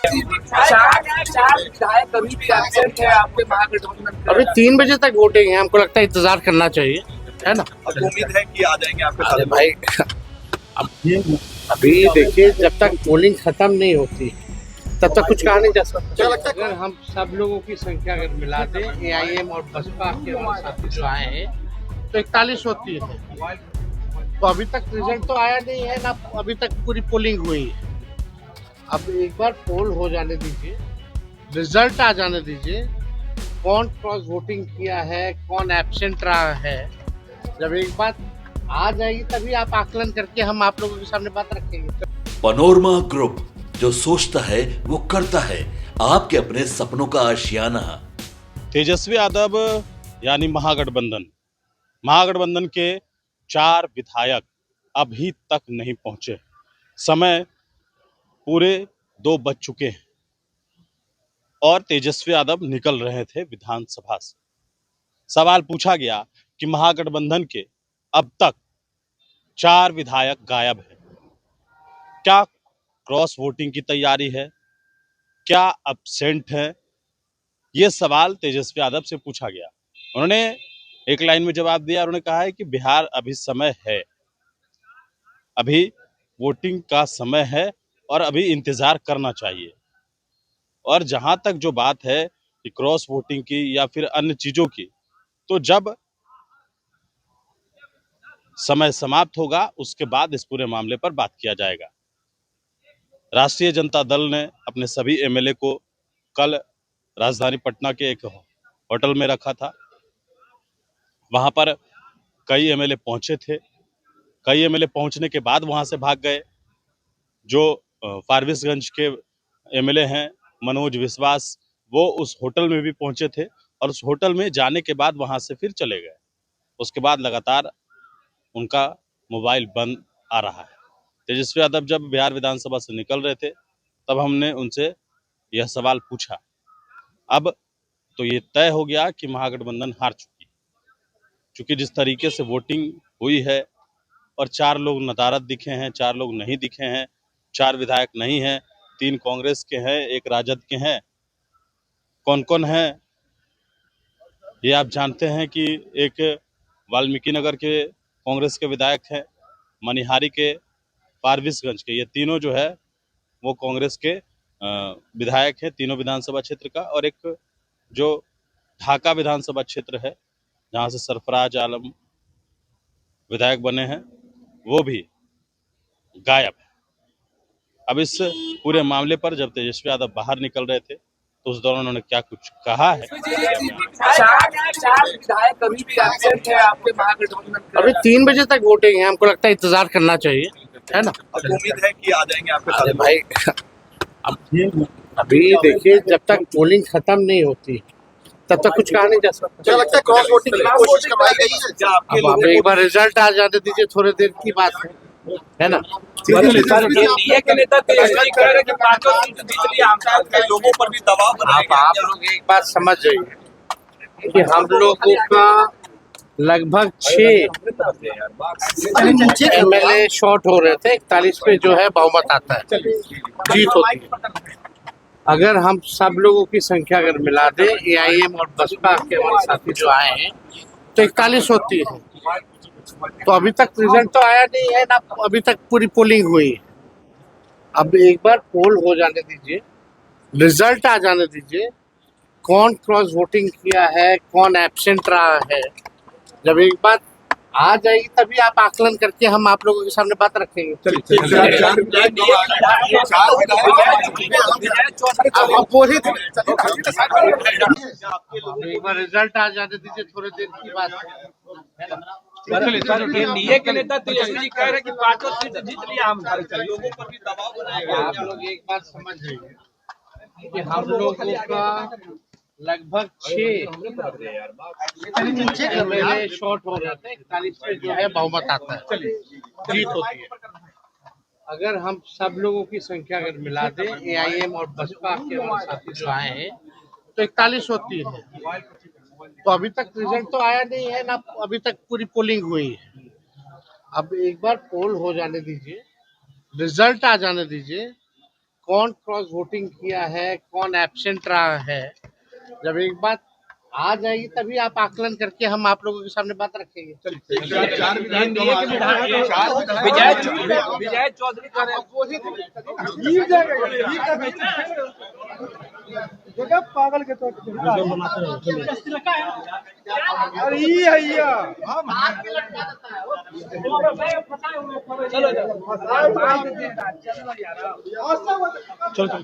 चार विधायक अभी भी एब्सेंट है आपके महागठबंधन। अभी 3 बजे तक वोटिंग है, हमको लगता है इंतजार करना चाहिए, है ना। अब उम्मीद है कि आ जाएंगे आपके अरे साथ। भाई, अभी देखिए, जब तक पोलिंग खत्म नहीं होती तब तक कुछ कहा नहीं जा सकता। अगर हम सब लोगों की संख्या अगर मिला दें, एआईएम और बसपा के हमारे साथी जो आए हैं, तो 41 होती है। तो अभी तक रिजल्ट तो आया नहीं है ना, अभी तक पूरी पोलिंग हुई है। अब एक बार पोल हो जाने दीजिए, रिजल्ट आ जाने दीजिए, कौन क्रॉस वोटिंग किया है, कौन एब्सेंट रहा है। जब एक बात आ जाएगी तभी आप आकलन करके हम आप लोगों के सामने बात रखेंगे। पनोरमा ग्रुप, जो सोचता है वो करता है, आपके अपने सपनों का आशियाना। तेजस्वी यादव यानी महागठबंधन के 4 विधायक अभी तक नहीं पहुंचे। समय पूरे 2 बज चुके हैं और तेजस्वी यादव निकल रहे थे विधानसभा से। सवाल पूछा गया कि महागठबंधन के अब तक 4 विधायक गायब हैं। क्या क्रॉस वोटिंग की तैयारी है? क्या एब्सेंट है? ये सवाल तेजस्वी यादव से पूछा गया। उन्होंने एक लाइन में जवाब दिया। उन्होंने कहा है कि बिहार अभी समय है, अभी वोटिंग का समय है और अभी इंतजार करना चाहिए। और जहां तक जो बात है कि क्रॉस वोटिंग की या फिर अन्य चीजों की, तो जब समय समाप्त होगा उसके बाद इस पूरे मामले पर बात किया जाएगा। राष्ट्रीय जनता दल ने अपने सभी एमएलए को कल राजधानी पटना के एक होटल में रखा था। वहां पर कई एमएलए पहुंचे थे। कई एमएलए पहुंचने के बाद वहां से भाग गए। जो फारबिसगंज के एमएलए हैं मनोज विश्वास, वो उस होटल में भी पहुंचे थे और उस होटल में जाने के बाद वहां से फिर चले गए। उसके बाद लगातार उनका मोबाइल बंद आ रहा है। तेजस्वी यादव जब बिहार विधानसभा से निकल रहे थे तब हमने उनसे यह सवाल पूछा। अब तो ये तय हो गया कि महागठबंधन हार चुकी, क्योंकि जिस तरीके से वोटिंग हुई है और 4 लोग नदारद दिखे हैं, 4 लोग नहीं दिखे हैं, 4 विधायक नहीं हैं, 3 कांग्रेस के हैं, 1 राजद के हैं। कौन कौन है ये आप जानते हैं कि एक वाल्मीकि नगर के कांग्रेस के विधायक हैं, मनिहारी के, फारबिसगंज के, ये तीनों जो है वो कांग्रेस के विधायक हैं, तीनों विधानसभा क्षेत्र का। और एक जो ढाका विधानसभा क्षेत्र है जहां से सरफराज आलम विधायक बने हैं, वो भी गायब है। अब इस पूरे मामले पर जब तेजस्वी यादव बाहर निकल रहे थे तो उस दौरान उन्होंने क्या कुछ कहा है। चार विधायक अभी भी एब्सेंट है आपके महागठबंधन। अभी 3 बजे तक वोटिंग है, हमको लगता है इंतजार करना चाहिए, है ना। अब उम्मीद है कि आ जाएंगे आपके अरे साथ। भाई, अभी देखिए, जब तक पोलिंग खत्म नहीं होती तब तक कुछ कहा नहीं जा सकता। क्या लगता है क्रॉस वोटिंग की कोशिश करवाई गई है? क्या आपके अब एक बार रिजल्ट आ जाने दीजिए, थोड़ी देर की बात है ना। एनडीए के नेता तेजस्वी कह रहे हैं कि 5 सीट जीत लिया के लोगों पर भी दबाव बनाया अब आप लोग एक बात समझ जाइए कि हम लोगों का लगभग 6 एमएलए शॉर्ट हो रहे थे। 41 पे जो है बहुमत आता है, जीत होती है। अगर हम सब लोगों की संख्या अगर मिला दें, एआईएम और बसपा के हमारे साथी जो आए हैं, तो 41 होती है। तो अभी तक रिजल्ट तो आया नहीं है ना, अभी तक पूरी पोलिंग हुई है। अब एक बार पोल हो जाने दीजिए, रिजल्ट आ जाने दीजिए, कौन क्रॉस वोटिंग किया है, कौन एब्सेंट रहा है। जब एक बात आ जाएगी तभी आप आकलन करके हम आप लोगों के सामने बात रखेंगे। अब वही एक बार रिजल्ट आ जाने दीजिए, थोड़ी देर की बात है ना। एनडीए के नेता तेजस्वी जी कह रहे हैं कि 5 सीट जीत लिया हम। लोगों पर भी दबाव बनाया आप लोग एक बात समझ जाइए कि हम लोगों का लगभग 6 एमएलए शॉर्ट हो रहे थे। 41 पे जो है बहुमत आता है, जीत होती है। अगर हम सब लोगों की संख्या अगर मिला दें, एआईएम और बसपा के हमारे साथी जो आए हैं, तो 41 होती है। तो अभी तक रिजल्ट तो आया नहीं है ना, अभी तक पूरी पोलिंग हुई है। अब एक बार पोल हो जाने दीजिए, रिजल्ट आ जाने दीजिए, कौन क्रॉस वोटिंग किया है, कौन एब्सेंट रहा है, जब एक बात आ जाएगी तभी आप आकलन करके हम आप लोगों के सामने बात रखेंगे। एनडीए के विधायक विजय चौधरी का पागल के तो अरे ये चलो